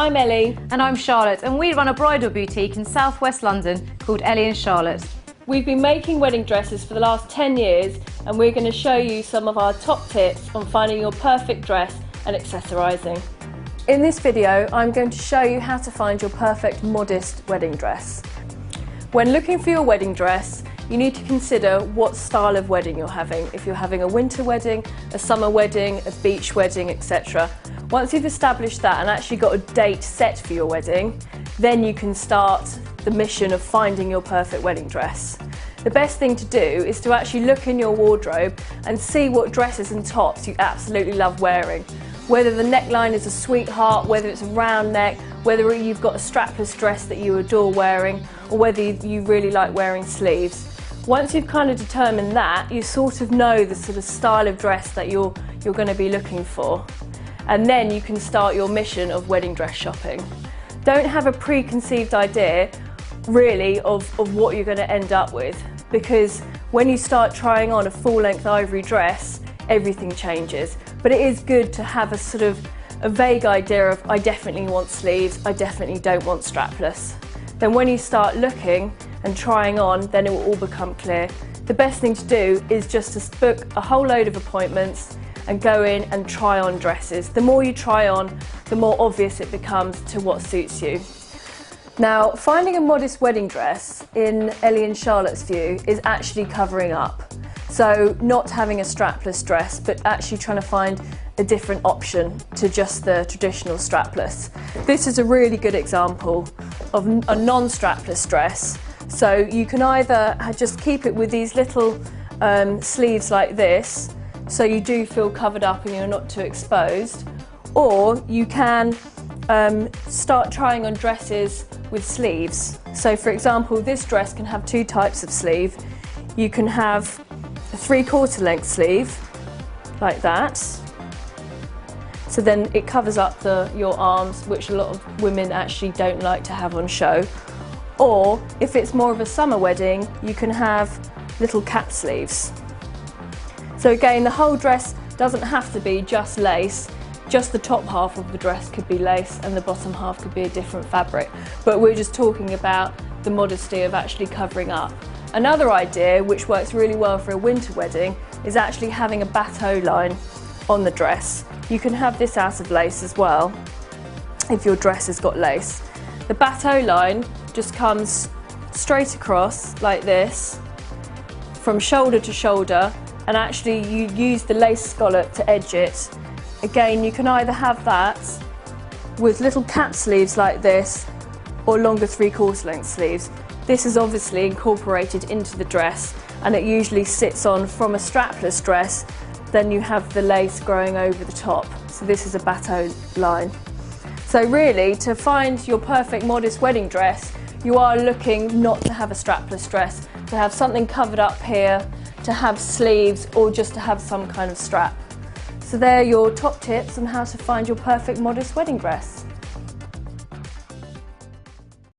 I'm Ellie. And I'm Charlotte, and we run a bridal boutique in southwest London called Ellie and Charlotte. We've been making wedding dresses for the last 10 years, and we're going to show you some of our top tips on finding your perfect dress and accessorising. In this video, I'm going to show you how to find your perfect modest wedding dress. When looking for your wedding dress, you need to consider what style of wedding you're having. If you're having a winter wedding, a summer wedding, a beach wedding, etc. Once you've established that and actually got a date set for your wedding, then you can start the mission of finding your perfect wedding dress. The best thing to do is to actually look in your wardrobe and see what dresses and tops you absolutely love wearing. Whether the neckline is a sweetheart, whether it's a round neck, whether you've got a strapless dress that you adore wearing, or whether you really like wearing sleeves. Once you've kind of determined that, you sort of know the sort of style of dress that you're going to be looking for. And then you can start your mission of wedding dress shopping. Don't have a preconceived idea, really, of what you're going to end up with, because when you start trying on a full-length ivory dress, everything changes. But it is good to have a sort of a vague idea of, I definitely want sleeves, I definitely don't want strapless. Then when you start looking and trying on, then it will all become clear. The best thing to do is just to book a whole load of appointments and go in and try on dresses. The more you try on, the more obvious it becomes to what suits you. Now, finding a modest wedding dress, in Ellie and Charlotte's view, is actually covering up. So not having a strapless dress, but actually trying to find a different option to just the traditional strapless. This is a really good example of a non-strapless dress. So you can either just keep it with these little sleeves like this, so you do feel covered up and you're not too exposed, or you can start trying on dresses with sleeves. So for example, this dress can have two types of sleeve. You can have a 3/4 length sleeve, like that. So then it covers up your arms, which a lot of women actually don't like to have on show. Or if it's more of a summer wedding, you can have little cap sleeves. So again, the whole dress doesn't have to be just lace. Just the top half of the dress could be lace and the bottom half could be a different fabric. But we're just talking about the modesty of actually covering up. Another idea, which works really well for a winter wedding, is actually having a bateau line on the dress. You can have this out of lace as well, if your dress has got lace. The bateau line just comes straight across like this, from shoulder to shoulder, and actually you use the lace scallop to edge it. Again, you can either have that with little cap sleeves like this, or longer 3/4 length sleeves. This is obviously incorporated into the dress, and it usually sits on from a strapless dress. Then you have the lace growing over the top. So this is a bateau line. So really, to find your perfect modest wedding dress, you are looking not to have a strapless dress, to have something covered up here, to have sleeves, or just to have some kind of strap. So they're your top tips on how to find your perfect modest wedding dress.